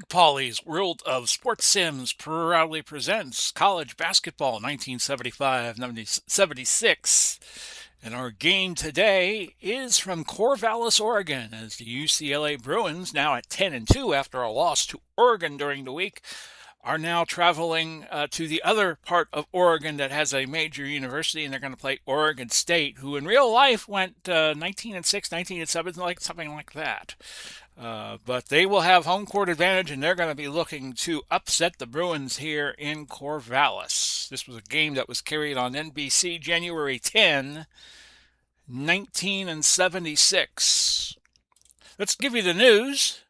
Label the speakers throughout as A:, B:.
A: Big Polly's World of Sports Sims proudly presents College Basketball 1975-76. And our game today is from Corvallis, Oregon, as the UCLA Bruins, now at 10-2 after a loss to Oregon during the week, are now traveling to the other part of Oregon that has a major university, and they're going to play Oregon State, who in real life went 19-6, 19-7, like something like that. But they will have home court advantage, and they're going to be looking to upset the Bruins here in Corvallis. This was a game that was carried on NBC January 10, 1976. Let's give you the news.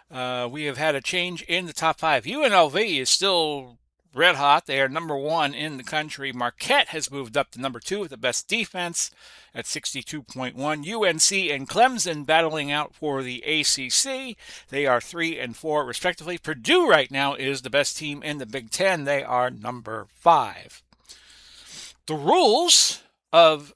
A: We have had a change in the top five. UNLV is still red hot. They are number one in the country. Marquette has moved up to number two with the best defense at 62.1. UNC and Clemson battling out for the ACC. They are 3 and 4 respectively. Purdue right now is the best team in the Big Ten. They are number 5. The rules of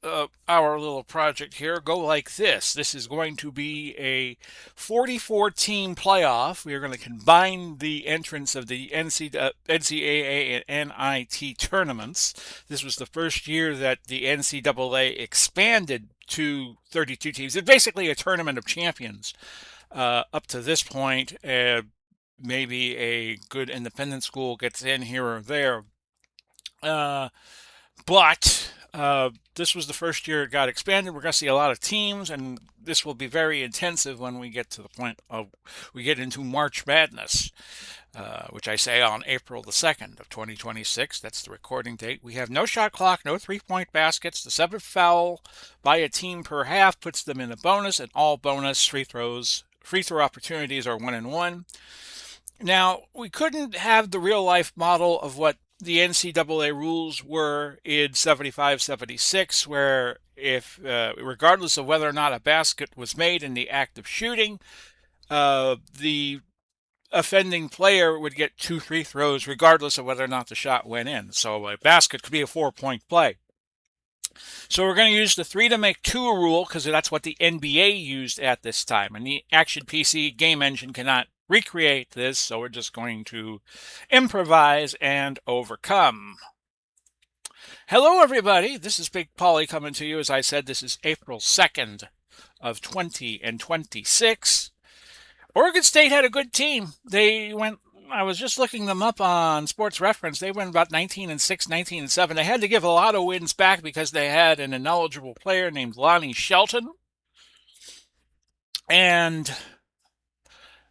A: our little project here go like this. This is going to be a 44-team playoff. We are going to combine the entrance of the NCAA and NIT tournaments. This was the first year that the NCAA expanded to 32 teams. It's basically a tournament of champions. Up to this point, maybe a good independent school gets in here or there. But this was the first year it got expanded. We're going to see a lot of teams, and this will be very intensive when we get to the point of we get into March Madness, which I say on April the 2nd of 2026. That's the recording date. We have no shot clock, no three-point baskets. The 7th foul by a team per half puts them in a bonus, and all bonus free throw opportunities are 1-1. Now, we couldn't have the real-life model of what the NCAA rules were in 75-76, where if, regardless of whether or not a basket was made in the act of shooting, the offending player would get 2 free throws regardless of whether or not the shot went in. So a basket could be a 4-point play. So we're going to use the 3 to make 2 rule because that's what the NBA used at this time. And the Action PC game engine cannot recreate this, so we're just going to improvise and overcome. Hello, everybody. This is Big Polly coming to you. As I said, this is April 2nd of 2026. Oregon State had a good team. I was just looking them up on Sports Reference. They went about 19-6, 19-7. They had to give a lot of wins back because they had an ineligible player named Lonnie Shelton. And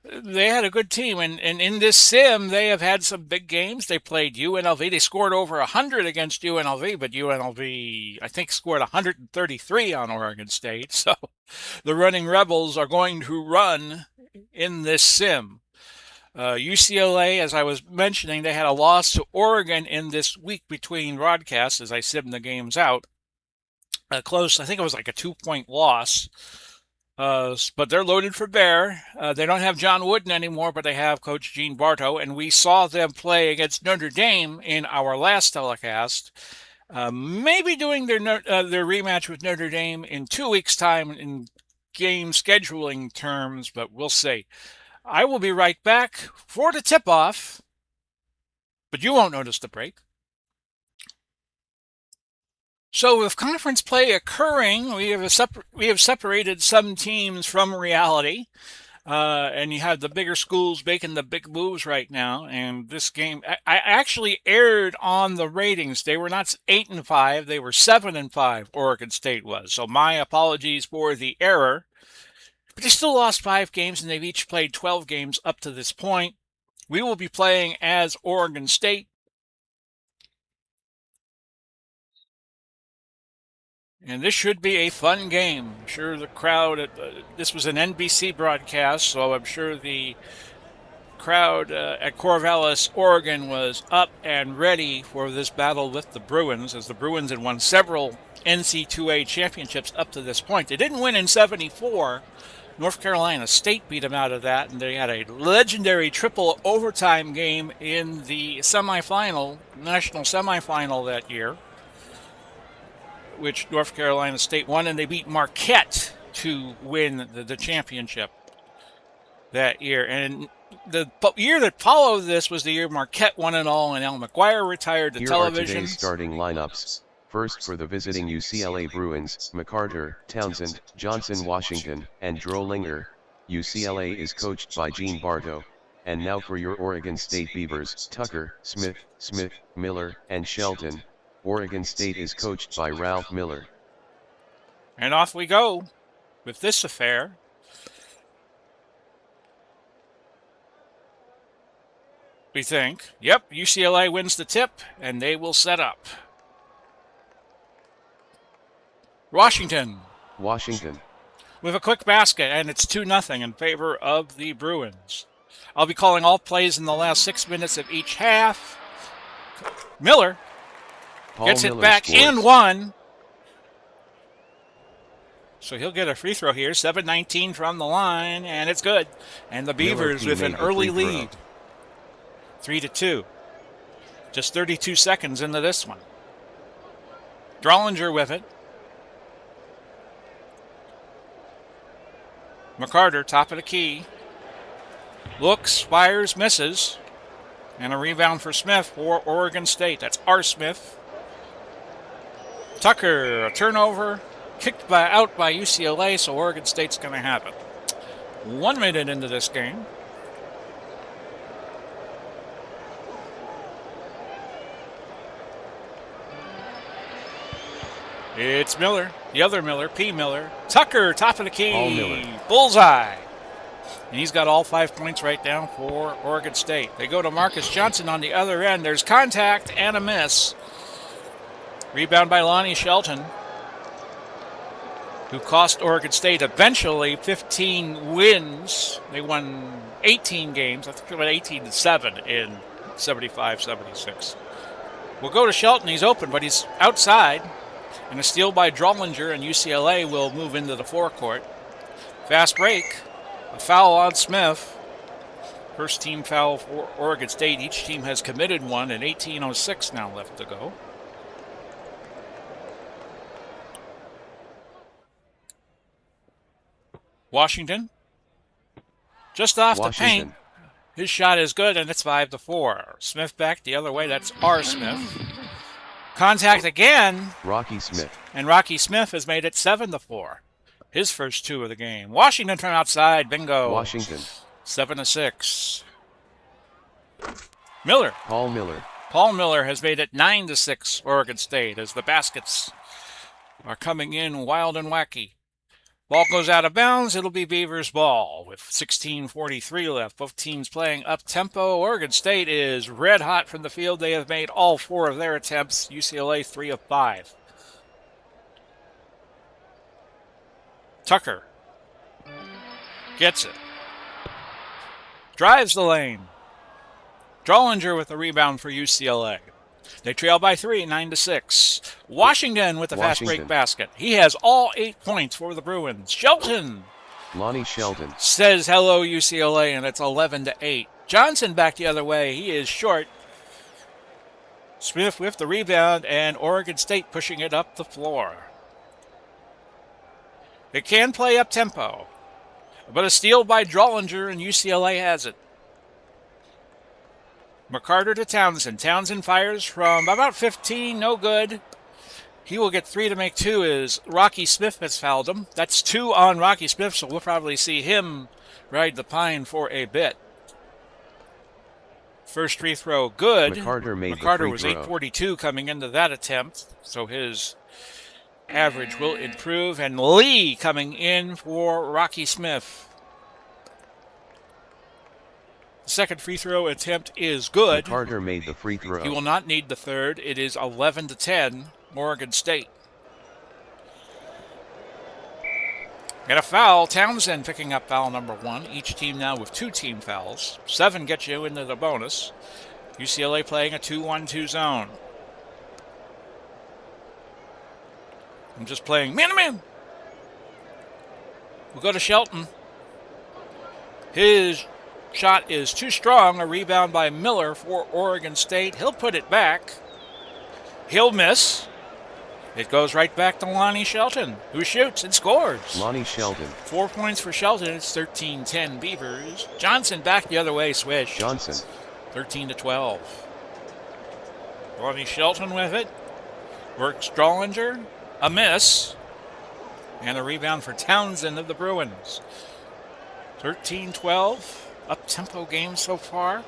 A: they had a good team, and in this sim, they have had some big games. They played UNLV. They scored over 100 against UNLV, but UNLV, I think, scored 133 on Oregon State. So the running Rebels are going to run in this sim. UCLA, as I was mentioning, they had a loss to Oregon in this week between broadcasts as I sim the games out. Close, I think it was like a 2-point loss. But they're loaded for bear. They don't have John Wooden anymore, but they have Coach Gene Bartow, and we saw them play against Notre Dame in our last telecast. Maybe doing their rematch with Notre Dame in 2 weeks' time in game scheduling terms, but we'll see. I will be right back for the tip-off, but you won't notice the break. So with conference play occurring, we have separated some teams from reality, and you have the bigger schools making the big moves right now. And this game, I actually erred on the ratings. They were not 8-5; they were 7-5. Oregon State was. So my apologies for the error. But they still lost 5 games, and they've each played 12 games up to this point. We will be playing as Oregon State. And this should be a fun game. I'm sure the crowd, this was an NBC broadcast, so I'm sure the crowd at Corvallis, Oregon was up and ready for this battle with the Bruins, as the Bruins had won several NCAA championships up to this point. They didn't win in 74. North Carolina State beat them out of that, and they had a legendary triple overtime game in the national semifinal that year, which North Carolina State won, and they beat Marquette to win the championship that year. And The year that followed this was the year Marquette won it all and Al McGuire retired to
B: Here
A: television.
B: are today's starting lineups. First for the visiting UCLA Bruins, McCarter, Townsend, Johnson, Washington, and Drollinger. UCLA is coached by Gene Bartow. And now for your Oregon State Beavers, Tucker, Smith, Miller, and Shelton. Oregon State is coached by Ralph Miller.
A: And off we go with this affair. We think, yep, UCLA wins the tip, and they will set up. Washington. With a quick basket, and it's 2-0 in favor of the Bruins. I'll be calling all plays in the last 6 minutes of each half. Miller gets it back
B: scores.
A: and one. So he'll get a free throw here. 7:19 from the line, and it's good. And the Beavers with an early lead. 3-2. Just 32 seconds into this one. Drollinger with it. McCarter, top of the key. Looks, fires, misses. And a rebound for Smith for Oregon State. That's R. Smith. Tucker, a turnover. Kicked out by UCLA, so Oregon State's going to have it. 1 minute into this game. It's Miller, the other Miller, P. Miller. Tucker, top of the key. Bullseye. And he's got all 5 points right down for Oregon State. They go to Marcus Johnson on the other end. There's contact and a miss. Rebound by Lonnie Shelton, who cost Oregon State eventually 15 wins. They won 18 games. I think they went 18-7 in 75-76. We'll go to Shelton. He's open, but he's outside. And a steal by Drollinger, and UCLA will move into the forecourt. Fast break. A foul on Smith. First team foul for Oregon State. Each team has committed one, and 18:06 now left to go. Washington. Just off the paint. His shot is good, and it's 5-4. Smith back the other way. That's R. Smith. Contact again.
B: Rocky Smith.
A: And Rocky Smith has made it 7-4. His first two of the game. Washington from outside. Bingo.
B: Washington.
A: 7-6. Miller.
B: Paul Miller.
A: Paul Miller has made it 9-6 Oregon State as the baskets are coming in wild and wacky. Ball goes out of bounds. It'll be Beavers ball with 16:43 left. Both teams playing up-tempo. Oregon State is red hot from the field. They have made all 4 of their attempts. UCLA 3 of 5. Tucker gets it. Drives the lane. Drollinger with the rebound for UCLA. They trail by 3, 9-6. Washington with the fast break basket. He has all 8 points for the Bruins. Shelton.
B: Lonnie Shelton.
A: Says hello, UCLA, and it's 11-8. Johnson back the other way. He is short. Smith with the rebound, and Oregon State pushing it up the floor. They can play up-tempo, but a steal by Drollinger, and UCLA has it. McCarter to Townsend. Townsend fires from about 15, no good. He will get 3 to make 2 as Rocky Smith has fouled him. That's 2 on Rocky Smith, so we'll probably see him ride the pine for a bit. First free throw, good.
B: McCarter
A: was 8:42 coming into that attempt, so his average will improve. And Lee coming in for Rocky Smith. Second free throw attempt is good.
B: McCarter made the free throw.
A: He will not need the third. It is 11-10, Oregon State. Get a foul. Townsend picking up foul number 1. Each team now with 2 team fouls. 7 gets you into the bonus. UCLA playing a 2-1-2 zone. I'm just playing man-to-man. We'll go to Shelton. His shot is too strong. A rebound by Miller for Oregon State. He'll put it back. He'll miss. It goes right back to Lonnie Shelton, who shoots and scores.
B: Lonnie Shelton.
A: 4 points for Shelton. It's 13-10 Beavers. Johnson back the other way, swish.
B: Johnson.
A: 13-12. Lonnie Shelton with it. Works Drollinger. A miss. And a rebound for Townsend of the Bruins. 13-12. Up-tempo game so far.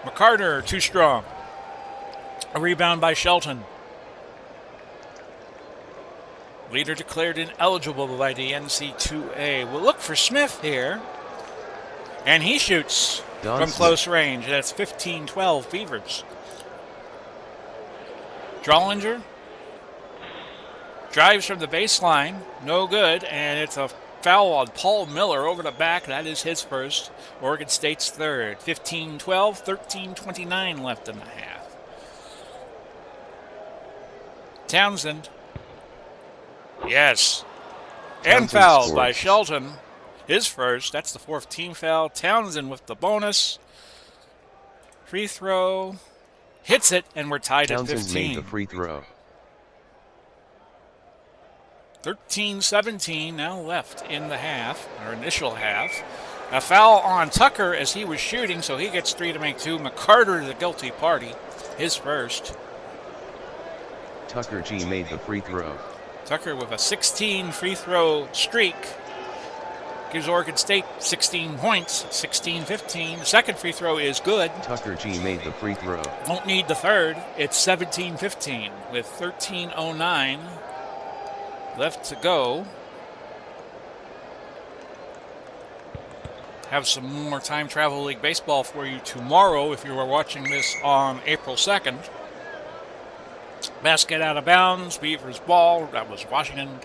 A: McCarter, too strong. A rebound by Shelton. Leader declared ineligible by the NCAA. We'll look for Smith here. And he shoots from close range. That's 15-12 Beavers. Drollinger drives from the baseline. No good. And it's a foul on Paul Miller over the back. That is his first. Oregon State's third. 15-12, 13-29 left in the half. Townsend. Yes. And fouled by Shelton. His first. That's the fourth team foul. Townsend with the bonus. Free throw. Hits it, and we're tied at 15.
B: Townsend made the free throw.
A: 13-17 now left in the half, or initial half. A foul on Tucker as he was shooting, so he gets 3 to make 2. McCarter, the guilty party, his first.
B: Tucker G made the free throw.
A: Tucker with a 16 free throw streak. Gives Oregon State 16 points, 16-15. The second free throw is good.
B: Tucker G made the free throw.
A: Won't need the third. It's 17-15 with 13:09 left to go. Have some more Time Travel League baseball for you tomorrow if you are watching this on April 2nd. Basket out of bounds. Beavers ball. That was Washington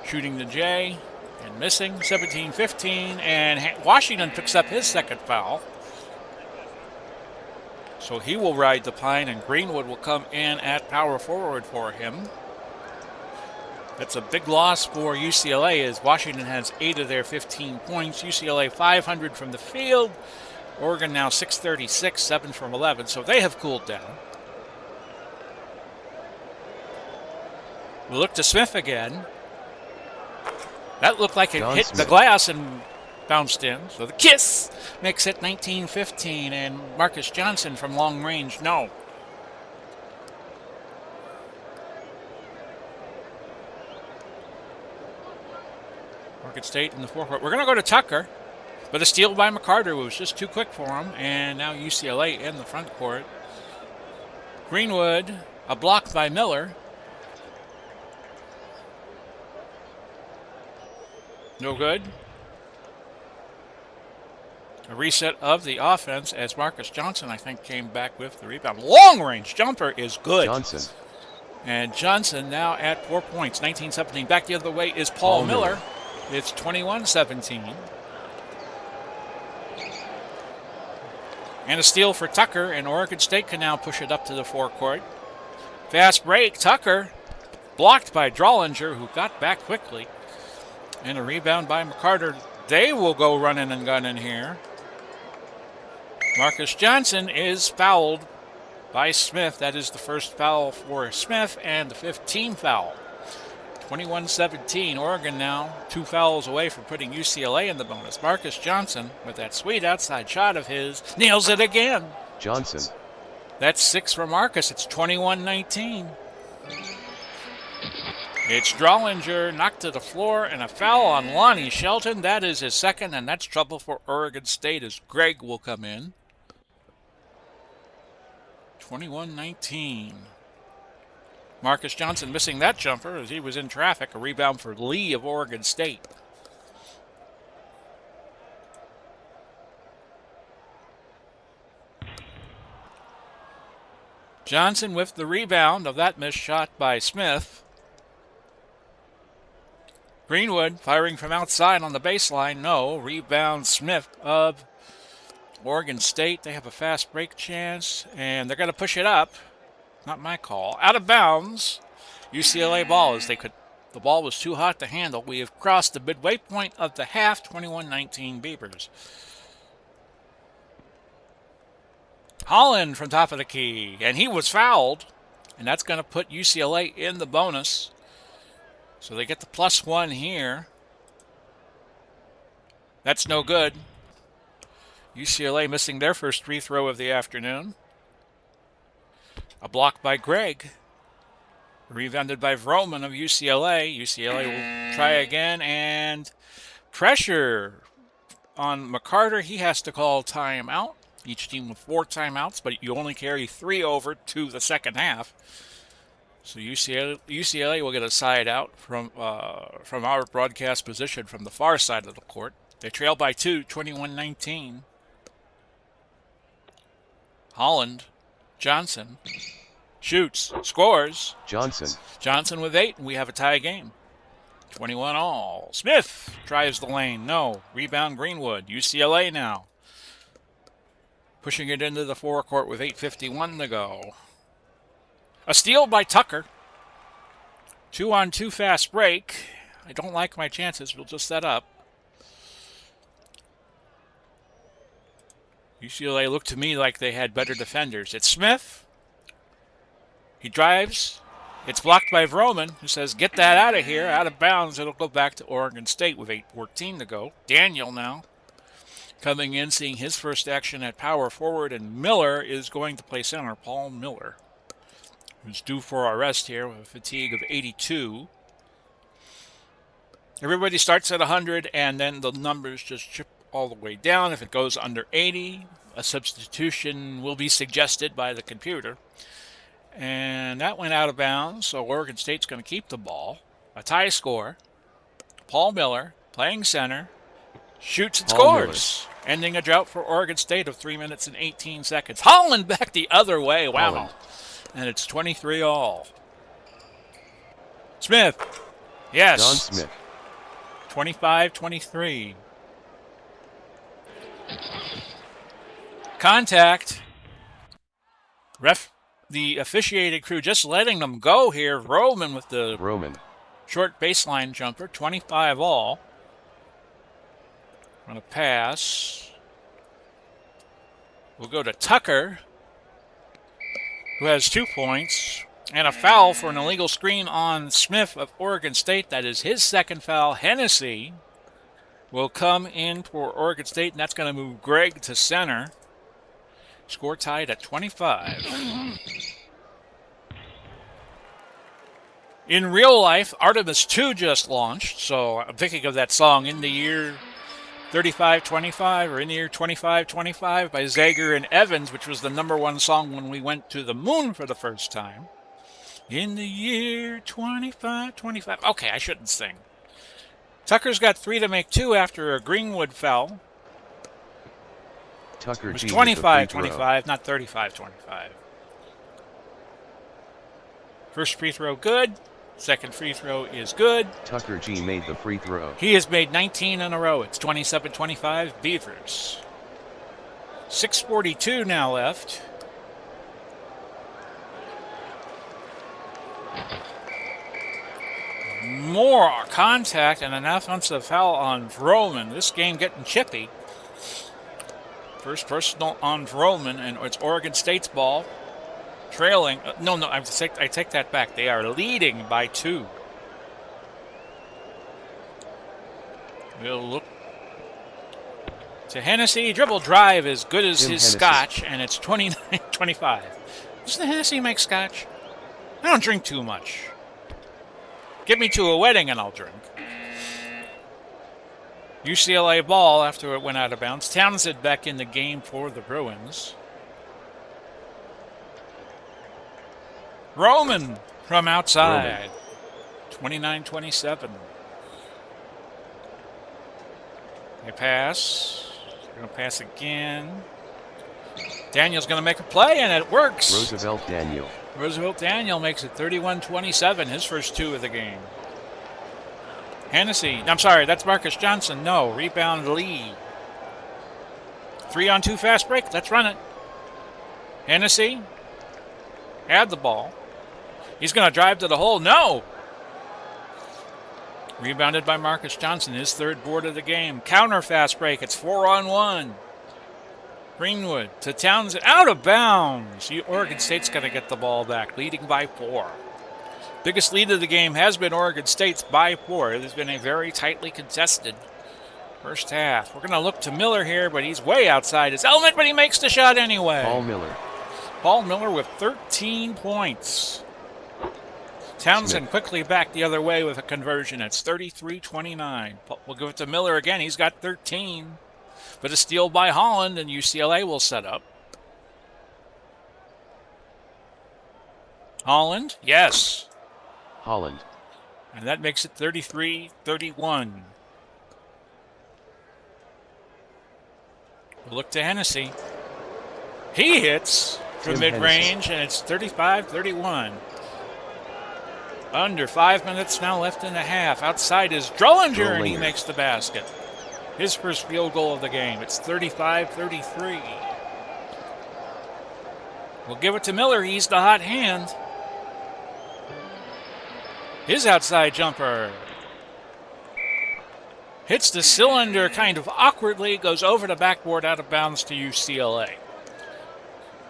A: shooting the J and missing. 17-15. And Washington picks up his second foul. So he will ride the pine, and Greenwood will come in at power forward for him. That's a big loss for UCLA as Washington has 8 of their 15 points. UCLA 500 from the field. Oregon now 636, 7 from 11. So they have cooled down. We look to Smith again. That looked like it hit the glass and bounced in. So the kiss makes it 19-15. And Marcus Johnson from long range, no. Oregon State in the forecourt. We're going to go to Tucker, but a steal by McCarter was just too quick for him. And now UCLA in the front court. Greenwood, a block by Miller. No good. A reset of the offense as Marcus Johnson, I think, came back with the rebound. Long-range jumper is good.
B: Johnson.
A: And Johnson now at 4 points, 19-17. Back the other way is Paul Miller. It's 21-17. And a steal for Tucker, and Oregon State can now push it up to the forecourt. Fast break, Tucker blocked by Drollinger, who got back quickly. And a rebound by McCarter. They will go running and gunning here. Marcus Johnson is fouled by Smith. That is the first foul for Smith and the 5th team foul. 21-17. Oregon now 2 fouls away from putting UCLA in the bonus. Marcus Johnson, with that sweet outside shot of his, nails it again.
B: Johnson.
A: That's 6 for Marcus. It's 21-19. It's Drollinger knocked to the floor and a foul on Lonnie Shelton. That is his second, and that's trouble for Oregon State as Greg will come in. 21-19. Marcus Johnson missing that jumper as he was in traffic. A rebound for Lee of Oregon State. Johnson with the rebound of that missed shot by Smith. Greenwood firing from outside on the baseline. No. Rebound Smith of Oregon State. They have a fast break chance, and they're going to push it up. Not my call. Out of bounds. UCLA ball as the ball was too hot to handle. We have crossed the midway point of the half. 21-19 Beavers. Holland from top of the key, and he was fouled, and that's going to put UCLA in the bonus. So they get the +1 here. That's no good. UCLA missing their first free throw of the afternoon. A block by Gregg. Rebounded by Vroman of UCLA. UCLA will try again, and pressure on McCarter. He has to call timeout. Each team with 4 timeouts, but you only carry 3 over to the second half. So UCLA will get a side out from our broadcast position from the far side of the court. They trail by 2, 21-19. Holland, Johnson, shoots, scores. Johnson with 8, and we have a tie game. 21 all. Smith drives the lane. No. Rebound Greenwood. UCLA now. Pushing it into the forecourt with 8:51 to go. A steal by Tucker. 2-on-2 fast break. I don't like my chances. We'll just set up. UCLA looked to me like they had better defenders. It's Smith. He drives. It's blocked by Vroman, who says, get that out of here, out of bounds. It'll go back to Oregon State with 8:14 to go. Daniel now coming in, seeing his first action at power forward, and Miller is going to play center, Paul Miller, who's due for arrest here with a fatigue of 82. Everybody starts at 100, and then the numbers just chip all the way down. If it goes under 80, a substitution will be suggested by the computer. And that went out of bounds, so Oregon State's going to keep the ball. A tie score. Paul Miller playing center. Shoots and scores. Ending a drought for Oregon State of 3 minutes and 18 seconds. Holland back the other way. Wow.
B: Holland.
A: And it's 23 all. Smith. Yes.
B: John Smith.
A: 25-23. Contact. The officiating crew just letting them go here. Vroman with the short baseline jumper. 25 all. On a pass. We'll go to Tucker, who has 2 points. And a foul for an illegal screen on Smith of Oregon State. That is his second foul. Hennessy will come in for Oregon State, and that's going to move Gregg to center. Score tied at 25. In real life, Artemis 2 just launched, so I'm thinking of that song, In the Year 3525 or In the Year 2525 by Zager and Evans, which was the #1 song when we went to the moon for the first time. In the year 2525. Okay, I shouldn't sing. Tucker's got 3 to make 2 after a Greenwood foul.
B: Tucker
A: it was
B: G
A: 25-25, not 35-25. First free throw good. Second free throw is good.
B: Tucker G made the free throw.
A: He has made 19 in a row. It's 27-25 Beavers. 6:42 now left. More contact and an offensive foul on Vroman. This game getting chippy. First personal on Vroman, and it's Oregon State's ball. Trailing. I take that back. They are leading by 2. We'll look to Hennessy. Dribble drive as good as his scotch, and it's 29-25. Doesn't Hennessy make scotch? I don't drink too much. Get me to a wedding and I'll drink. UCLA ball after it went out of bounds. Townsend back in the game for the Bruins. Roman from outside. 29-27. They pass. They're going to pass again. Daniel's going to make a play, and it works. Roosevelt Daniel makes it 31-27, his first 2 of the game. Hennessy. I'm sorry, that's Marcus Johnson. No, rebound Lee. 3-on-2 fast break. Let's run it. Hennessy had the ball. He's going to drive to the hole. No! Rebounded by Marcus Johnson, his 3rd board of the game. Counter fast break. It's 4-on-1. Greenwood to Townsend, out of bounds. Oregon State's going to get the ball back, leading by 4. Biggest lead of the game has been Oregon State's by 4. It has been a very tightly contested first half. We're going to look to Miller here, but he's way outside his element, but he makes the shot anyway.
B: Paul Miller.
A: Paul Miller with 13 points. Townsend
B: Smith.
A: quickly back the other way with a conversion. It's 33-29. We'll give it to Miller again. He's got 13. But a steal by Holland, and UCLA will set up. Holland, yes.
B: Holland.
A: And that makes it 33-31. We'll look to Hennessy. He hits from mid-range, and it's 35-31. Under 5 minutes now left in the half. Outside is Drollinger, and he makes the basket. His first field goal of the game. It's 35-33. We'll give it to Miller. He's the hot hand. His outside jumper hits the cylinder kind of awkwardly, goes over the backboard out of bounds to UCLA.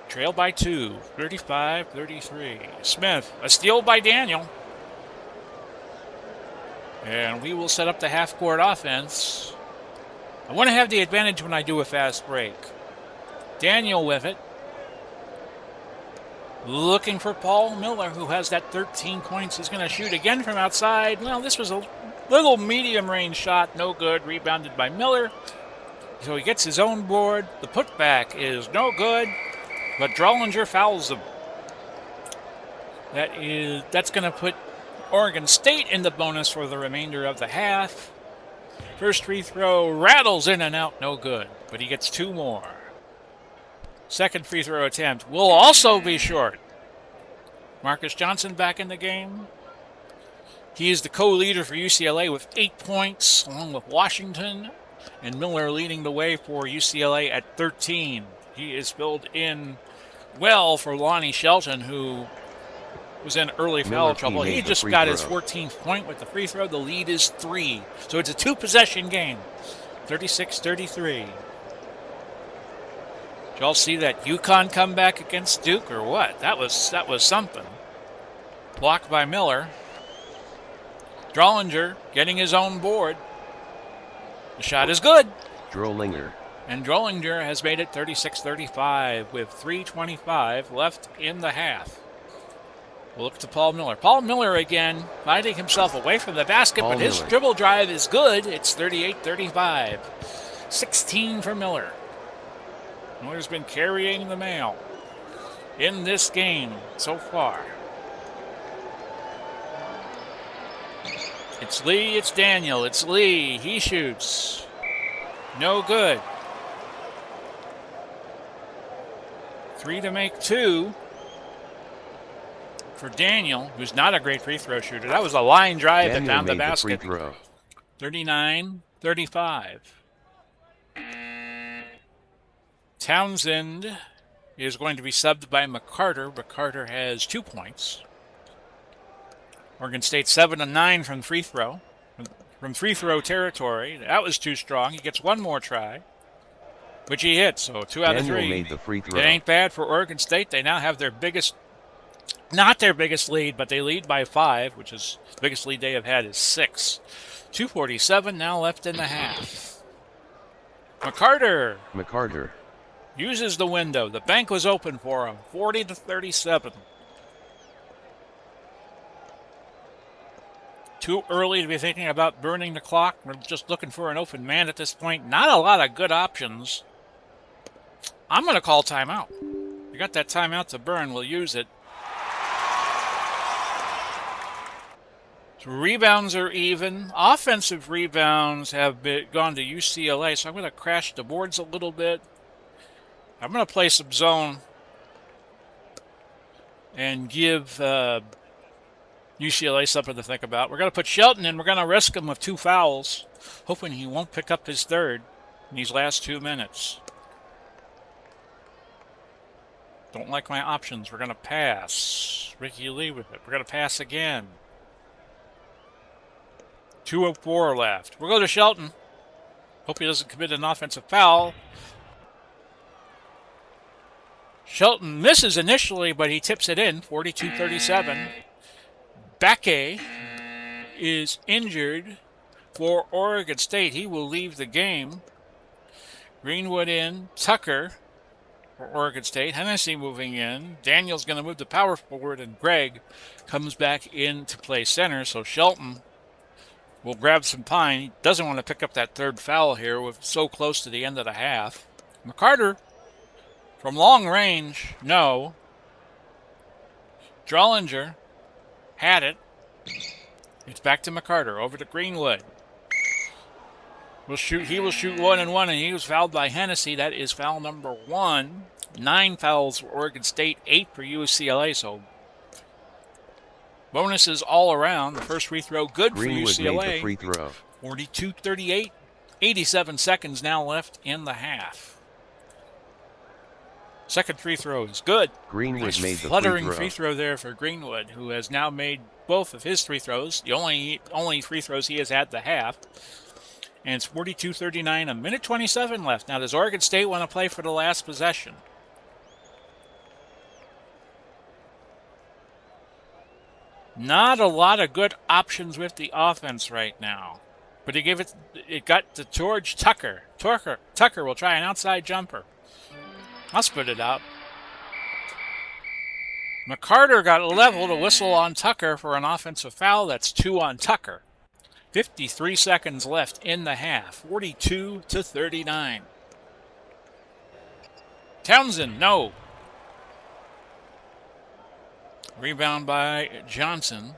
A: Trail by 2, 35-33. Smith, a steal by Daniel. And we will set up the half-court offense. I want to have the advantage when I do a fast break. Daniel with it. Looking for Paul Miller, who has that 13 points. He's going to shoot again from outside. Well, this was a little medium-range shot. No good. Rebounded by Miller. So he gets his own board. The putback is no good, but Drollinger fouls him. That's going to put Oregon State in the bonus for the remainder of the half. First free throw rattles in and out, no good, but he gets 2 more. Second free throw attempt will also be short. Marcus Johnson back in the game. He is the co-leader for UCLA with 8 points, along with Washington, and Miller leading the way for UCLA at 13. He is filled in well for Lonnie Shelton, who was in early foul trouble. He just got his 14th point with the free throw. The lead is 3. So it's a 2-possession game. 36-33. Did y'all see that UConn comeback against Duke or what? That was something. Blocked by Miller. Drollinger getting his own board. The shot is good.
B: Drollinger.
A: And Drollinger has made it 36-35 with 3:25 left in the half. We'll look to Paul Miller. Paul Miller again, finding himself away from the basket, but his dribble drive is good. It's 38-35. 16 for Miller. Miller's been carrying the mail in this game so far. It's Lee, it's Daniel, it's Lee. He shoots. No good. 3 to make 2. For Daniel, who's not a great free throw shooter. That was a line drive that found the basket. 39-35. Townsend is going to be subbed by McCarter. McCarter has 2 points. Oregon State 7 of 9 from free throw. From free throw territory. That was too strong. He gets one more try, which he hits. So 2 out of 3.
B: Made the free throw.
A: It ain't bad for Oregon State. They now have their biggest, not their biggest lead, but they lead by 5, which is the biggest lead they have had is 6. 2:47 now left in the half. McCarter uses the window. The bank was open for him. 40-37. Too early to be thinking about burning the clock. We're just looking for an open man at this point. Not a lot of good options. I'm going to call timeout. We got that timeout to burn. We'll use it. So rebounds are even. Offensive rebounds have gone to UCLA, so I'm going to crash the boards a little bit. I'm going to play some zone and give UCLA something to think about. We're going to put Shelton in. We're going to risk him with 2 fouls, hoping he won't pick up his third in these last 2 minutes. Don't like my options. We're going to pass. Ricky Lee with it. We're going to pass again. 2:04 left. We'll go to Shelton. Hope he doesn't commit an offensive foul. Shelton misses initially, but he tips it in, 42-37. Bakke is injured for Oregon State. He will leave the game. Greenwood in, Tucker for Oregon State. Hennessy moving in. Daniel's going to move to power forward, and Greg comes back in to play center. So Shelton will grab some time. He doesn't want to pick up that third foul here. We're so close to the end of the half. McCarter from long range, no. Drollinger had it. It's back to McCarter, over to Greenwood. He will shoot 1 and 1, and he was fouled by Hennessy. That is foul number 1. 9 fouls for Oregon State, 8 for UCLA, so bonuses all around. The first free throw good
B: Greenwood
A: for UCLA.
B: made the free throw.
A: 42-38. 87 seconds now left in the half. Second free throw is good.
B: Greenwood
A: Nice
B: made the
A: fluttering free throw there for Greenwood, who has now made both of his free throws, the only free throws he has had the half. And it's 42-39, a minute 27 left. Now, does Oregon State want to play for the last possession? Not a lot of good options with the offense right now. But it got to George Tucker. Tucker will try an outside jumper. I'll spit it out. McCarter got leveled, a whistle on Tucker for an offensive foul. That's 2 on Tucker. 53 seconds left in the half. 42-39. Townsend, no. Rebound by Johnson.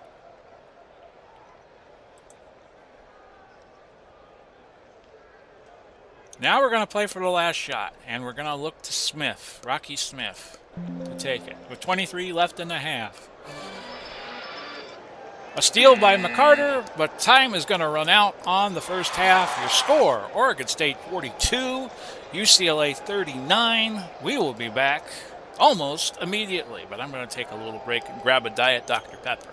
A: Now we're going to play for the last shot, and we're going to look to Smith, Rocky Smith, to take it. With 23 left in the half. A steal by McCarter, but time is going to run out on the first half. Your score, Oregon State 42, UCLA 39. We will be back almost immediately, but I'm going to take a little break and grab a Diet Dr. Pepper.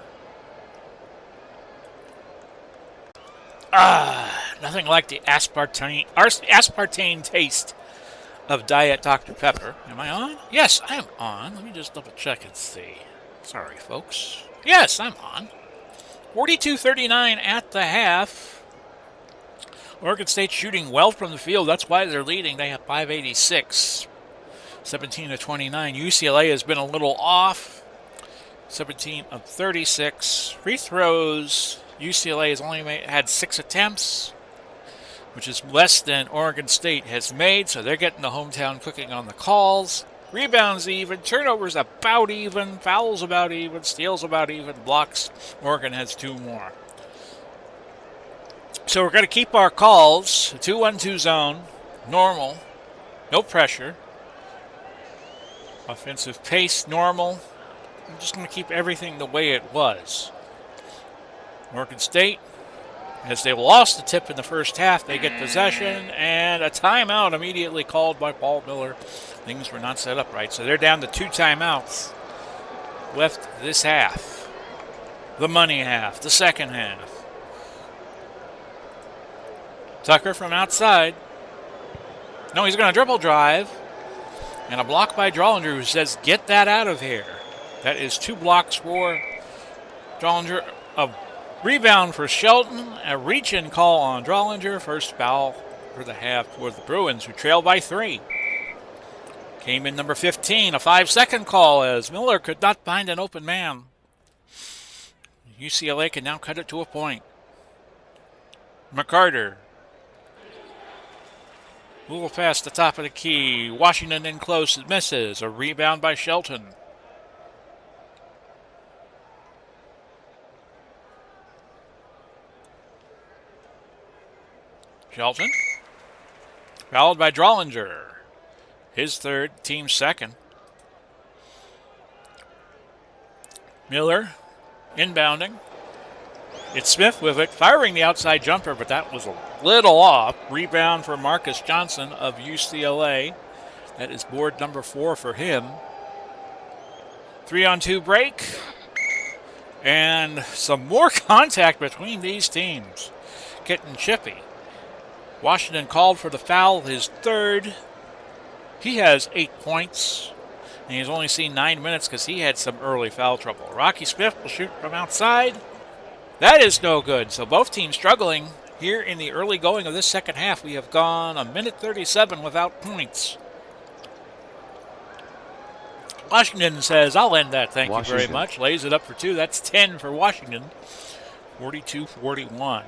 A: Nothing like the aspartame taste of Diet Dr. Pepper. Am I on? Yes, I'm on. Let me just double check and see. Sorry, folks. Yes, I'm on. 42-39 at the half. Oregon State shooting well from the field. That's why they're leading. They have 586. 17-29. UCLA has been a little off. 17 of 36. Free throws. UCLA has only had 6 attempts, which is less than Oregon State has made, so they're getting the hometown cooking on the calls. Rebounds even, turnovers about even, fouls about even, steals about even, blocks. Oregon has 2 more. So we're going to keep our calls, 2-1-2 zone, normal, no pressure. Offensive pace, normal. I'm just going to keep everything the way it was. Oregon State, as they lost the tip in the first half, they get possession, and a timeout immediately called by Paul Miller. Things were not set up right, so they're down to 2 timeouts left this half. The money half, the second half. Tucker from outside. No, he's going to dribble drive. And a block by Drollinger, who says, get that out of here. That is 2 blocks for Drollinger. A rebound for Shelton. A reach-in call on Drollinger. First foul for the half for the Bruins, who trail by 3. Came in number 15. A 5-second call as Miller could not find an open man. UCLA can now cut it to a point. McCarter. A little past the top of the key. Washington in close. It misses. A rebound by Shelton. Shelton. Fouled by Drollinger. His third, team second. Miller inbounding. It's Smith with it, firing the outside jumper, but that was a little off. Rebound for Marcus Johnson of UCLA. That is board number 4 for him. 3-on-2 break. And some more contact between these teams. Getting chippy. Washington called for the foul, his third. He has 8 points. And he's only seen 9 minutes because he had some early foul trouble. Rocky Smith will shoot from outside. That is no good. So both teams struggling here in the early going of this second half. We have gone 1:37 without points. Washington says, I'll end that, thank you very much. Lays it up for 2. That's 10 for Washington. 42-41.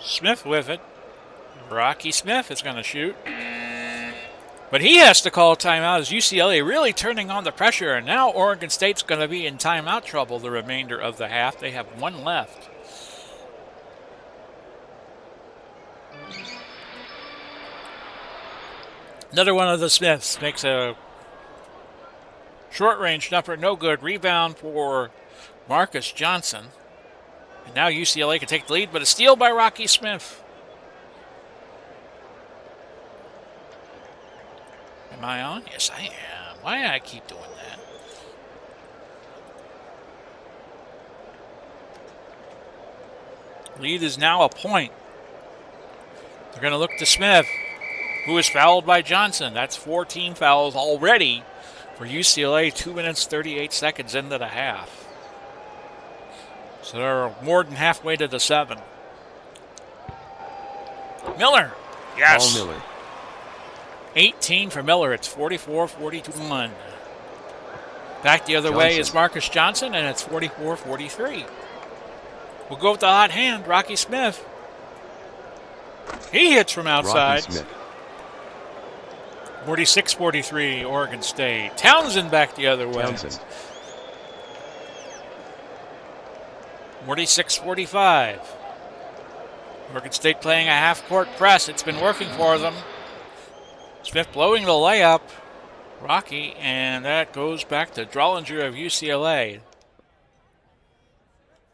A: Smith with it. Rocky Smith is going to shoot. But he has to call a timeout as UCLA really turning on the pressure. And now Oregon State's going to be in timeout trouble the remainder of the half. They have 1 left. Another one of the Smiths makes a short-range jumper, no good. Rebound for Marcus Johnson. And now UCLA can take the lead, but a steal by Rocky Smith. Am I on? Yes, I am. Why do I keep doing that? Lead is now a point. They're going to look to Smith, who is fouled by Johnson. That's 14 fouls already for UCLA, 2 minutes, 38 seconds into the half. So they're more than halfway to the 7. Miller. Yes.
B: Paul Miller.
A: 18 for Miller. It's 44-41. Back the other way is Marcus Johnson, and it's 44-43. We'll go with the hot hand, Rocky Smith. He hits from outside. 46-43, Oregon State. Townsend back the other way. 46-45. Oregon State playing a half-court press. It's been working for them. Smith blowing the layup. Rocky, and that goes back to Drollinger of UCLA.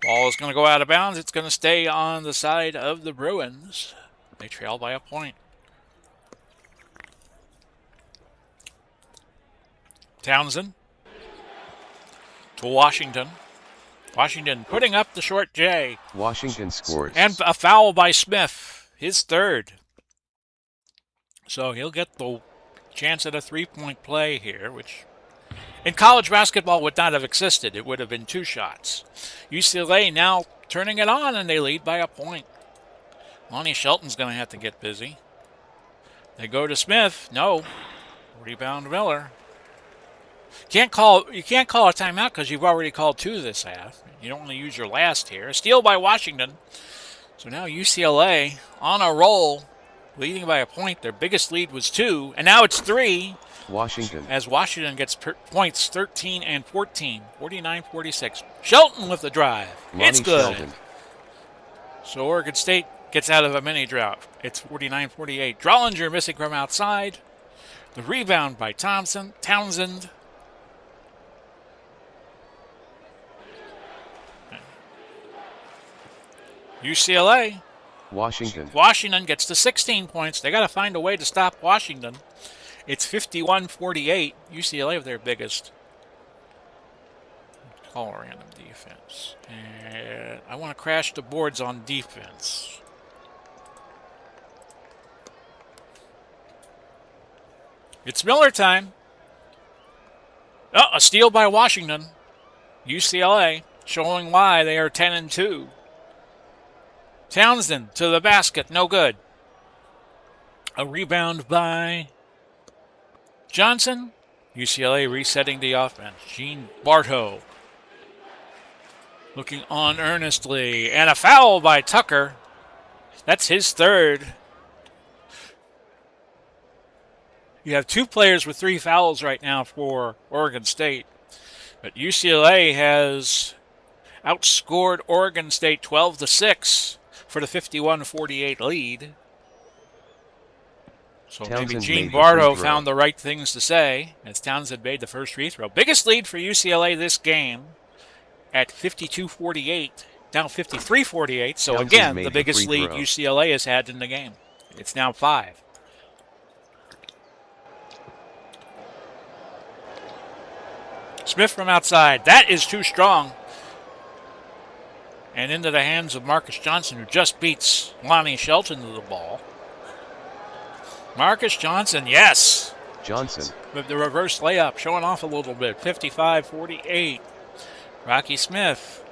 A: Ball is going to go out of bounds. It's going to stay on the side of the Bruins. They trail by a point. Townsend to Washington. Washington putting up the short J.
B: Washington scores.
A: And a foul by Smith, his third. So he'll get the chance at a three-point play here, which in college basketball would not have existed. It would have been 2 shots. UCLA now turning it on, and they lead by a point. Lonnie Shelton's going to have to get busy. They go to Smith. No. Rebound Miller. You can't call a timeout because you've already called 2 this half. You don't want to use your last here. A steal by Washington. So now UCLA on a roll, leading by a point. Their biggest lead was 2, and now it's 3.
B: Washington.
A: As Washington gets points 13 and 14, 49-46. Shelton with the drive.
B: Lonnie
A: It's good.
B: Shelton.
A: So Oregon State gets out of a mini drought. It's 49-48. Drollinger missing from outside. The rebound by Townsend. UCLA. Washington gets to 16 points. They got to find a way to stop Washington. It's 51-48. UCLA with their biggest. Call random defense. And I want to crash the boards on defense. It's Miller time. Oh, a steal by Washington. UCLA showing why they are 10-2. Townsend to the basket, no good. A rebound by Johnson. UCLA resetting the offense. Gene Bartow looking on earnestly. And a foul by Tucker. That's his third. You have 2 players with 3 fouls right now for Oregon State. But UCLA has outscored Oregon State 12-6 for the 51-48 lead. So
B: Townsend
A: maybe Gene
B: made
A: Bartow found the right things to say as Townsend made the first free throw. Biggest lead for UCLA this game at 52-48, now 53-48. So
B: Townsend
A: again,
B: made
A: the biggest lead
B: throw.
A: UCLA has had in the game. It's now 5. Smith from outside. That is too strong. And into the hands of Marcus Johnson, who just beats Lonnie Shelton to the ball. Marcus Johnson, yes.
B: Johnson.
A: With the reverse layup, showing off a little bit. 55-48. Rocky Smith.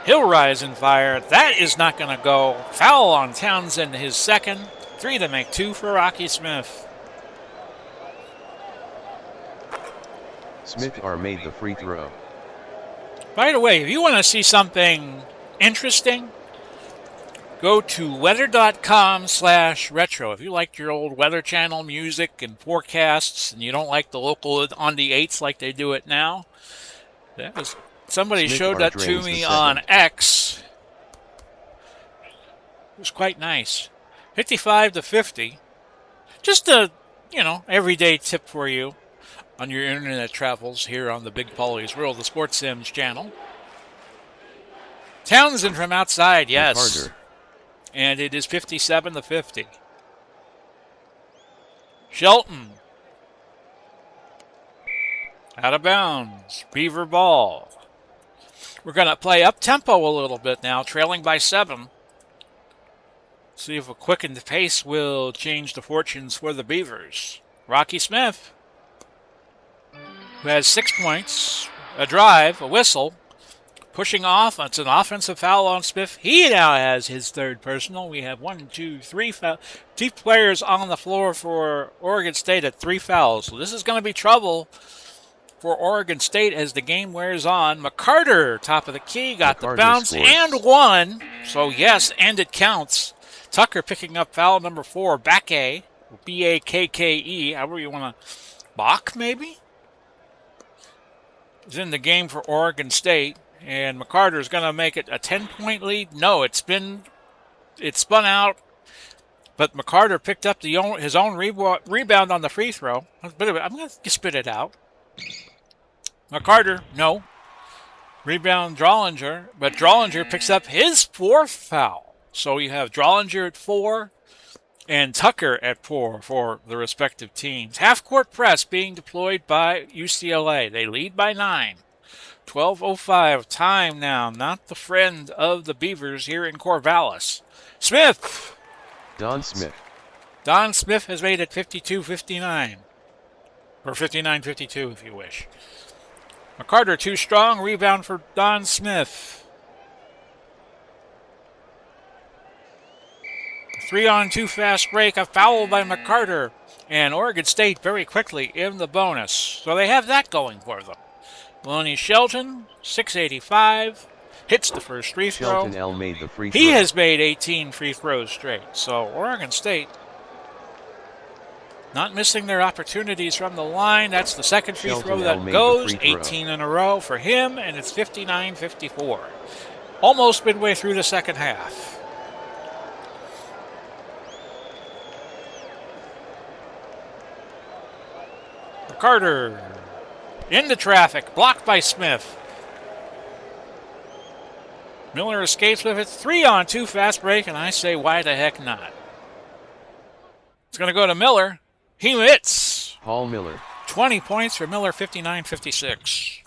A: He'll rise and fire. That is not going to go. Foul on Townsend, his second. 3 to make 2 for Rocky Smith.
B: Smith made the free throw.
A: By the way, if you want to see something interesting, go to weather.com/retro. If you liked your old Weather Channel music and forecasts and you don't like the local on the 8s like they do it now, somebody
B: Smith
A: showed that to me on X. It was quite nice. 55-50. Just a, everyday tip for you on your internet travels here on the Big Paulie's World, the Sports Sims channel. Townsend from outside, yes.
B: McCarter.
A: And it is 57-50. Shelton. Out of bounds. Beaver ball. We're going to play up-tempo a little bit now, trailing by 7. See if a quickened pace will change the fortunes for the Beavers. Rocky Smith, who has 6 points, a drive, a whistle, pushing off. It's an offensive foul on Smith. He now has his third personal. We have 1, 2, 3 fouls. 2 players on the floor for Oregon State at 3 fouls. So this is going to be trouble for Oregon State as the game wears on. McCarter, top of the key, got the bounce
B: scores.
A: And one. So yes, and it counts. Tucker picking up foul number 4. Bakke, B-A-K-K-E, however you want to. Bach, maybe? Is in the game for Oregon State. And McCarter is going to make it a 10-point lead. No, it spun out. But McCarter picked up his own rebound on the free throw. I'm going to spit it out. McCarter, no. Rebound Drollinger, but Drollinger picks up his 4th foul. So you have Drollinger at 4 and Tucker at 4 for the respective teams. Half-court press being deployed by UCLA. They lead by 9. 12:05 time now. Not the friend of the Beavers here in Corvallis. Smith.
B: Don Smith.
A: Don Smith has made it 52-59. Or 59-52 if you wish. McCarter too strong. Rebound for Don Smith. 3-on-2 fast break. A foul by McCarter. And Oregon State very quickly in the bonus. So they have that going for them. Lonnie Shelton, 685, hits the first free throw.
B: Shelton L. made the free throw.
A: He has made 18 free throws straight. So Oregon State not missing their opportunities from the line. That's the second free throw that goes. 18 in a row for him, and it's 59-54. Almost midway through the second half. Carter into traffic, blocked by Smith. Miller escapes with it. 3-on-2 fast break, and I say, why the heck not? It's going to go to Miller. He hits.
B: Paul Miller.
A: 20 points for Miller, 59-56.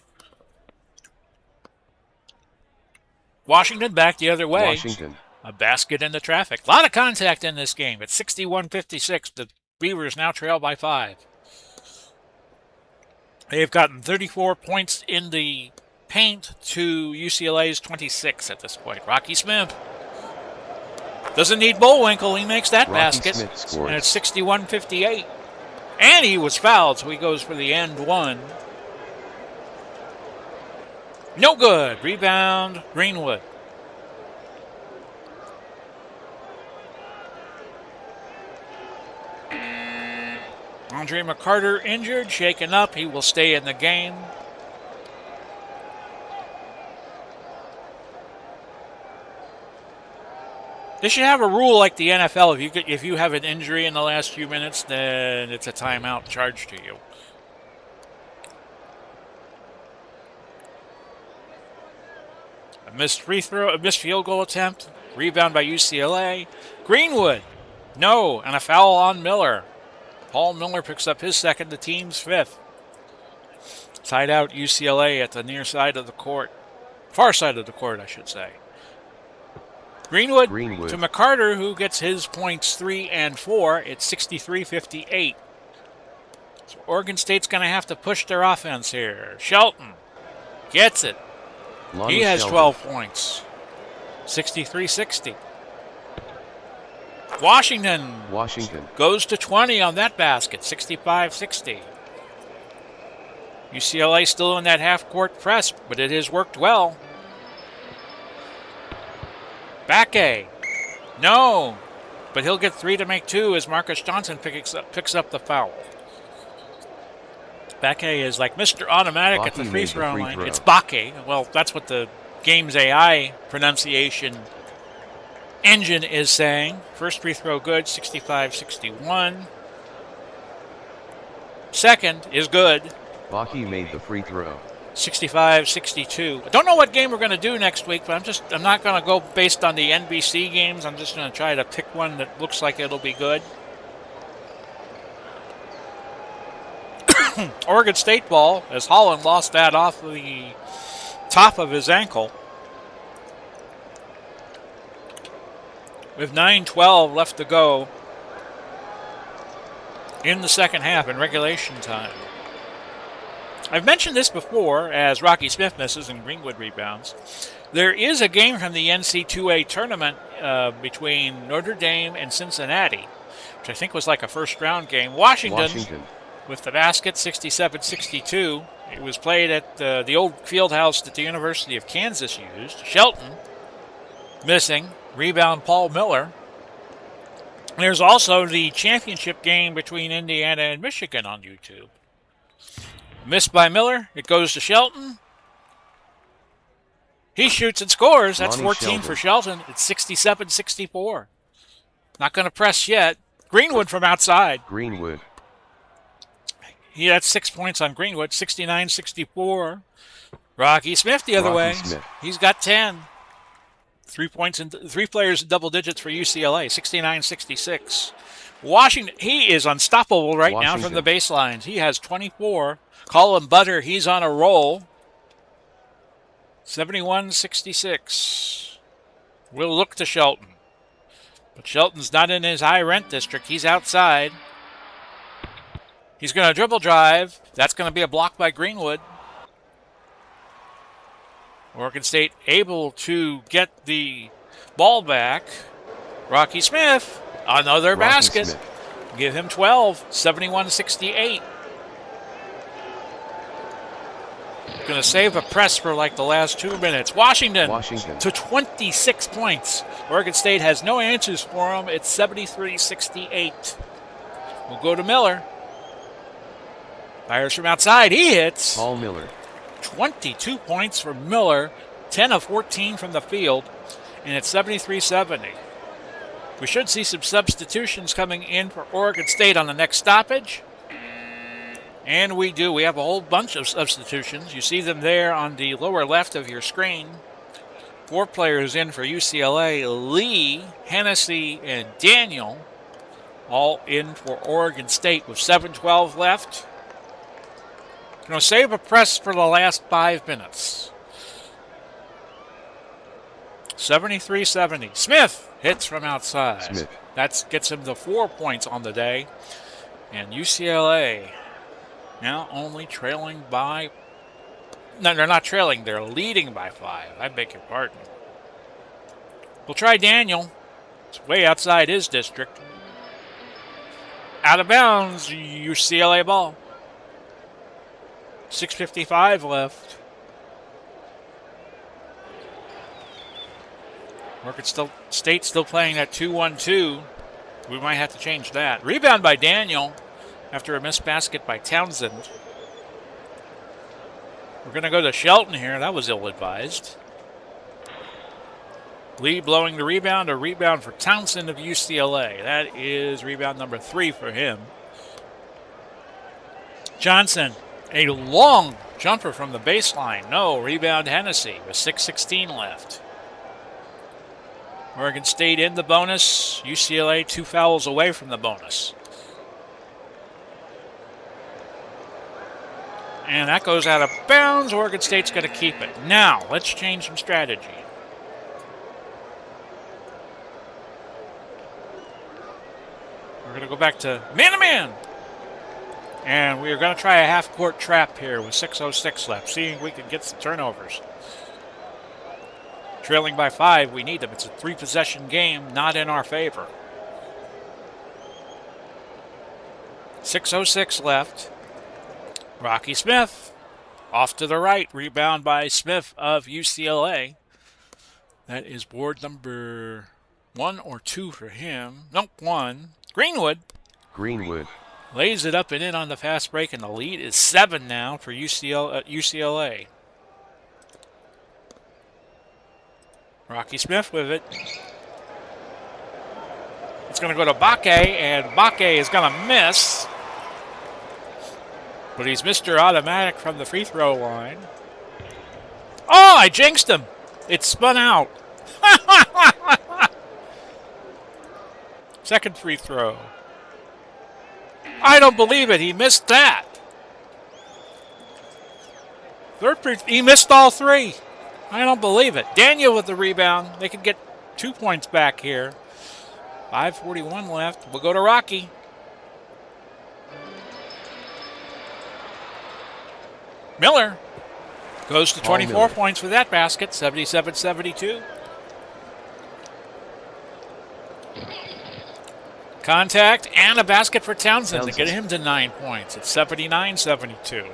A: Washington back the other way.
B: Washington.
A: A basket into traffic. A lot of contact in this game. It's 61-56. The Beavers now trail by 5. They've gotten 34 points in the paint to UCLA's 26 at this point. Rocky Smith doesn't need Bullwinkle. He makes that basket. And it's 61-58. And he was fouled, so he goes for the end one. No good. Rebound, Greenwood. Andre McCarter injured, shaken up. He will stay in the game. They should have a rule like the NFL. If you have an injury in the last few minutes, then it's a timeout charged to you. A missed free throw, a missed field goal attempt. Rebound by UCLA. Greenwood, no, and a foul on Miller. Paul Miller picks up his second, the team's 5th. Tied out UCLA at the near side of the court. Far side of the court, I should say. Greenwood to
B: Greenwood.
A: McCarter, who gets his points 3 and 4. It's 63-58. So Oregon State's going to have to push their offense here. Shelton gets it. He
B: Lonnie
A: has
B: Shelton.
A: 12 points. 63-60. Washington goes to 20 on that basket. 65-60. UCLA still in that half-court press, but it has worked well. Bakke. No. But he'll get 3 to make 2 as Marcus Johnson picks up the foul. Bakke is like Mr. Automatic at the free throw line. It's Bakke. Well, that's what the game's AI pronunciation engine is saying. First free throw good, 65-61. Second is good.
B: Bakke made the free throw.
A: 65-62. I don't know what game we're going to do next week, but I'm not going to go based on the NBC games. I'm just going to try to pick one that looks like it'll be good. Oregon State ball, as Holland lost that off the top of his ankle. With 9:12 left to go in the second half in regulation time. I've mentioned this before as Rocky Smith misses and Greenwood rebounds. There is a game from the NCAA tournament between Notre Dame and Cincinnati, which I think was like a first-round game. Washington with the basket, 67-62. It was played at the old field house that the University of Kansas used. Shelton missing. Rebound Paul Miller. There's also the championship game between Indiana and Michigan on YouTube. Missed by Miller. It goes to Shelton. He shoots and scores. That's 14 for Shelton. It's 67-64. Not going to press yet. Greenwood from outside.
B: Greenwood.
A: He had 6 points on Greenwood. 69-64. Rocky Smith the other way. He's got 10. 3 points and 3 players in double digits for UCLA. 69-66. Washington, he is unstoppable right now from the baselines. He has 24. Call him Butter. He's on a roll. 71-66. We'll look to Shelton. But Shelton's not in his high rent district. He's outside. He's going to dribble drive. That's going to be a block by Greenwood. Oregon State able to get the ball back. Rocky Smith, another basket. Give him 12, 71-68. Going to save a press for like the last 2 minutes. Washington to 26 points. Oregon State has no answers for him. It's 73-68. We'll go to Miller. Fires from outside. He hits.
B: Paul Miller.
A: 22 points for Miller. 10 of 14 from the field. And it's 73-70. We should see some substitutions coming in for Oregon State on the next stoppage. And we do. We have a whole bunch of substitutions. You see them there on the lower left of your screen. 4 players in for UCLA. Lee, Hennessy, and Daniel all in for Oregon State with 7:12 left. Going to save a press for the last 5 minutes. 73-70. Smith hits from outside. That gets him to 4 points on the day. And UCLA now only trailing by... No, they're not trailing. They're leading by 5. I beg your pardon. We'll try Daniel. It's way outside his district. Out of bounds, UCLA ball. 6:55 left. Oregon State still playing that 2-1-2. We might have to change that. Rebound by Daniel after a missed basket by Townsend. We're going to go to Shelton here. That was ill-advised. Lee blowing the rebound. A rebound for Townsend of UCLA. That is rebound number 3 for him. Johnson, a long jumper from the baseline. No, rebound Hennessy with 6:16 left. Oregon State in the bonus. UCLA 2 fouls away from the bonus. And that goes out of bounds. Oregon State's going to keep it. Now, let's change some strategy. going to go back to man-to-man. And we're going to try a half-court trap here with 6:06 left, seeing if we can get some turnovers. Trailing by 5, we need them. It's a 3-possession game, not in our favor. 6:06 left. Rocky Smith off to the right. Rebound by Smith of UCLA. That is board number 1 or 2 for him. Nope, 1. Greenwood. Lays it up and in on the fast break, and the lead is 7 now for UCLA. Rocky Smith with it. It's going to go to Bakke, and Bakke is going to miss. But he's Mr. Automatic from the free throw line. Oh, I jinxed him. It spun out. Second free throw. I don't believe it. He missed that. He missed all 3. I don't believe it. Daniel with the rebound. They could get 2 points back here. 5:41 left. We'll go to Rocky. Miller goes to 24 points for that basket. 77-72. Contact and a basket for Townsend to get him to 9 points. It's 79-72.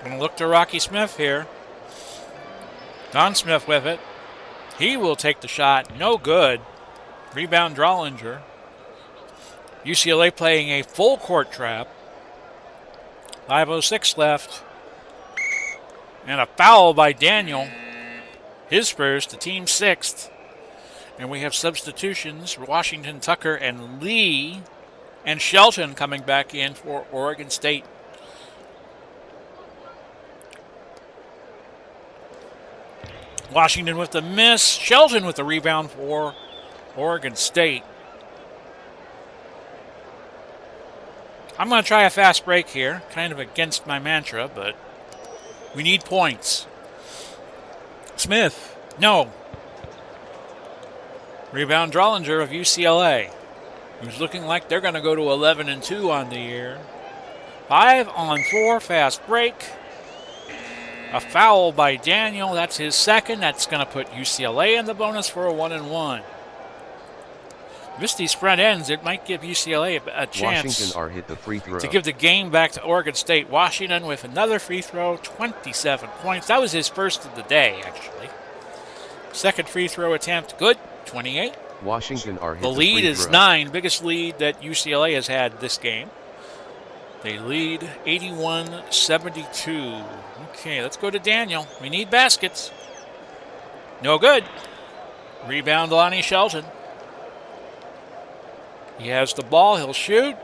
A: Going to look to Rocky Smith here. Don Smith with it. He will take the shot. No good. Rebound Drollinger. UCLA playing a full court trap. 5:06 left. And a foul by Daniel. His first, the team 6th. And we have substitutions. Washington, Tucker, and Lee. And Shelton coming back in for Oregon State. Washington with the miss. Shelton with the rebound for Oregon State. I'm going to try a fast break here. Kind of against my mantra, but we need points. Smith. No. Rebound Drollinger of UCLA. Who's looking like they're going to go to 11-2 on the year. 5-on-4 fast break. A foul by Daniel. That's his second. That's going to put UCLA in the bonus for a 1-1. Miss these front ends, it might give UCLA a chance
B: Washington are hit the free throw
A: to give the game back to Oregon State. Washington with another free throw, 27 points. That was his first of the day, actually. Second free throw attempt, good, 28.
B: Washington are hit
A: the lead is 9, biggest lead that UCLA has had this game. They lead 81-72. Okay, let's go to Daniel. We need baskets. No good. Rebound Lonnie Shelton. He has the ball. He'll shoot.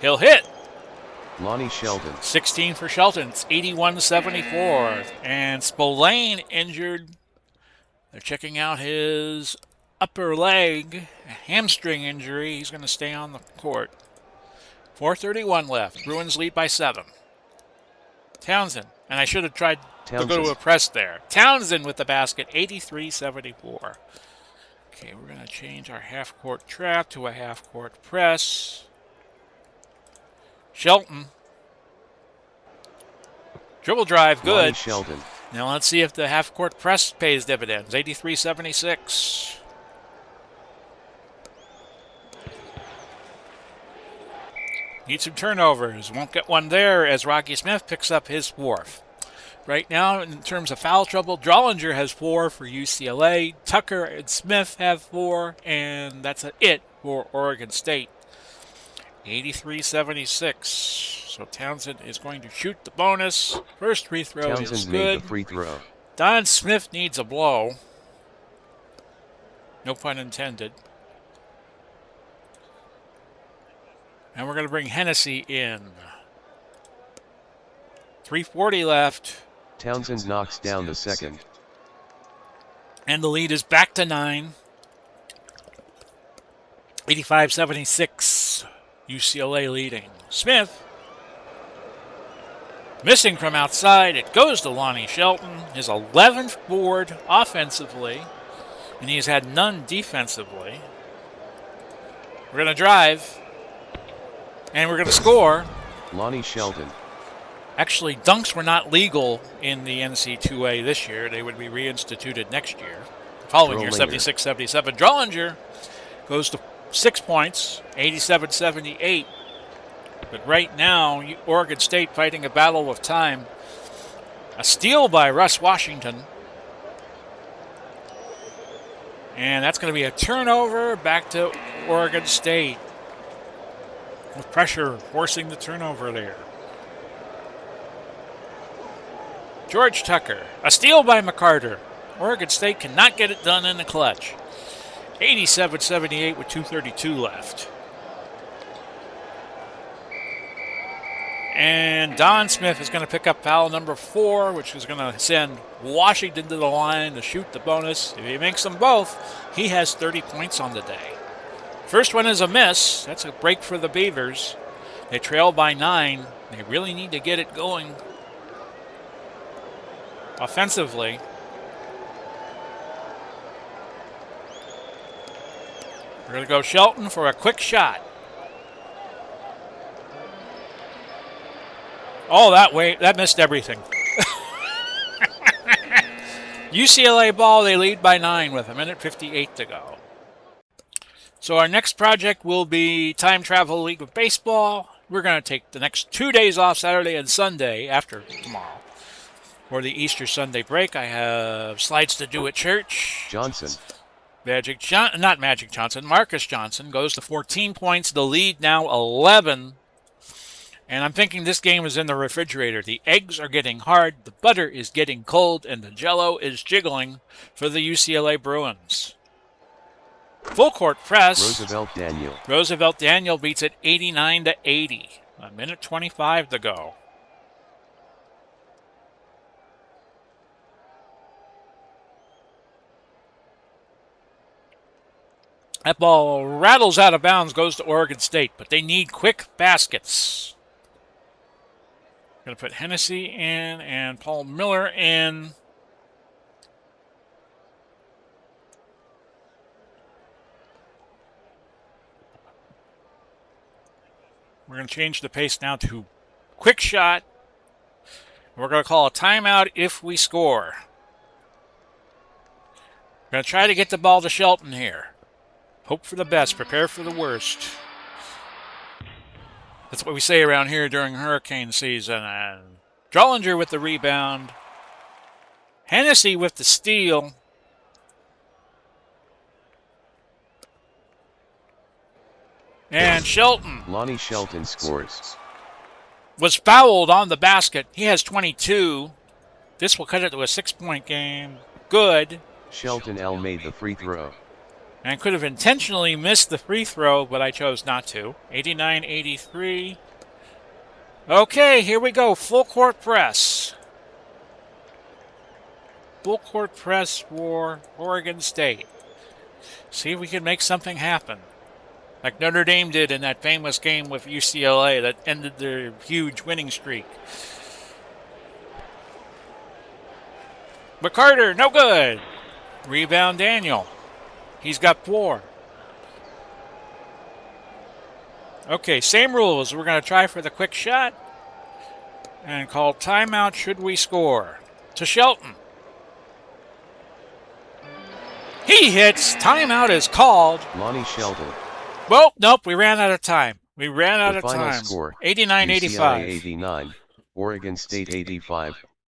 A: He'll hit.
B: Lonnie Shelton.
A: 16 for Shelton. It's 81-74. And Spillane injured. They're checking out his upper leg. A hamstring injury. He's going to stay on the court. 4:31 left. Bruins lead by 7. Townsend. And I should have tried to go to a press there. Townsend with the basket. 83-74. Okay, we're going to change our half-court trap to a half-court press. Shelton. Dribble drive, good.
B: Shelton.
A: Now let's see if the half-court press pays dividends. 83-76. Need some turnovers. Won't get one there as Rocky Smith picks up his 4th. Right now, in terms of foul trouble, Drollinger has 4 for UCLA. Tucker and Smith have 4, and that's it for Oregon State. 83-76. So Townsend is going to shoot the bonus. First free throw is good.
B: Made the free throw.
A: Don Smith needs a blow. No pun intended. And we're going to bring Hennessy in. 3:40 left.
B: Townsend knocks down the second.
A: And the lead is back to 9. 85-76. UCLA leading. Smith. Missing from outside, it goes to Lonnie Shelton, his 11th board offensively, and he's had none defensively. We're going to drive, and we're going to score.
B: Lonnie Shelton.
A: Actually, dunks were not legal in the NCAA this year. They would be reinstituted next year. Following year, 76-77. Drollinger goes to 6 points, 87-78. But right now, Oregon State fighting a battle of time. A steal by Russ Washington. And that's going to be a turnover back to Oregon State. With pressure forcing the turnover there. George Tucker. A steal by McCarter. Oregon State cannot get it done in the clutch. 87-78 with 2:32 left. And Don Smith is going to pick up foul number 4, which is going to send Washington to the line to shoot the bonus. If he makes them both, he has 30 points on the day. First one is a miss. That's a break for the Beavers. They trail by 9. They really need to get it going offensively. We're going to go Shelton for a quick shot. Oh, that missed everything. UCLA ball, they lead by 9 with 1:58 to go. So our next project will be Time Travel League of Baseball. We're going to take the next 2 days off, Saturday and Sunday, after tomorrow. For the Easter Sunday break, I have slides to do at church.
B: Johnson.
A: Marcus Johnson goes to 14 points. The lead now 11. And I'm thinking this game is in the refrigerator. The eggs are getting hard, the butter is getting cold, and the Jell-O is jiggling for the UCLA Bruins. Full court press. Roosevelt Daniel beats it 89-80. 1:25 to go. That ball rattles out of bounds, goes to Oregon State, but they need quick baskets. Going to put Hennessy in and Paul Miller in. We're going to change the pace now to quick shot. We're going to call a timeout if we score. We're going to try to get the ball to Shelton here. Hope for the best, prepare for the worst. That's what we say around here during hurricane season. And Drollinger with the rebound. Hennessy with the steal. And Shelton.
B: Lonnie Shelton scores.
A: Was fouled on the basket. He has 22. This will cut it to a 6-point game. Good.
B: Shelton L. made the free throw.
A: And could have intentionally missed the free throw, but I chose not to. 89-83. Okay, here we go. Full court press. Full court press for Oregon State. See if we can make something happen. Like Notre Dame did in that famous game with UCLA that ended their huge winning streak. McCarter, no good. Rebound Daniel. He's got 4. Okay, same rules. We're going to try for the quick shot and call timeout should we score. To Shelton. He hits. Timeout is called.
B: Lonnie Shelton.
A: Well, nope, we ran out of time. We ran out of time.
B: Final score.
A: 89-85.
B: 89, Oregon State 85.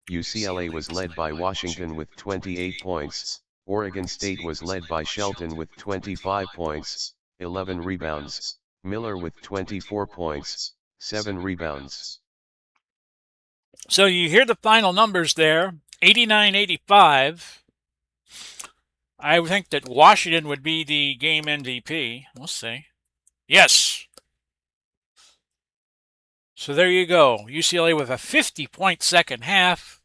B: UCLA was led by Washington with 28 points. Oregon State was led by Shelton with 25 points, 11 rebounds, Miller with 24 points, 7 rebounds.
A: So you hear the final numbers there, 89-85. I think that Washington would be the game MVP. We'll see. Yes. So there you go. UCLA with a 50-point second half.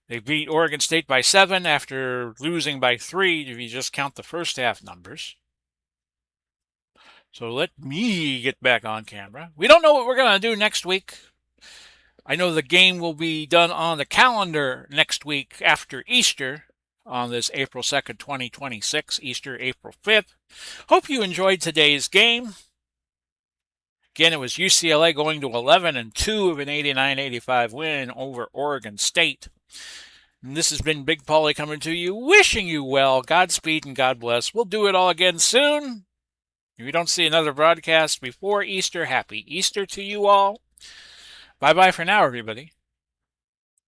A: They beat Oregon State by 7 after losing by 3 if you just count the first half numbers. So let me get back on camera. We don't know what we're going to do next week. I know the game will be done on the calendar next week after Easter on this April 2nd, 2026, Easter April 5th. Hope you enjoyed today's game. Again, it was UCLA going to 11-2 of an 89-85 win over Oregon State. And this has been Big Paulie coming to you, wishing you well, Godspeed and God bless. We'll do it all again soon. If you don't see another broadcast before Easter, happy Easter to you all. Bye-bye for now, everybody.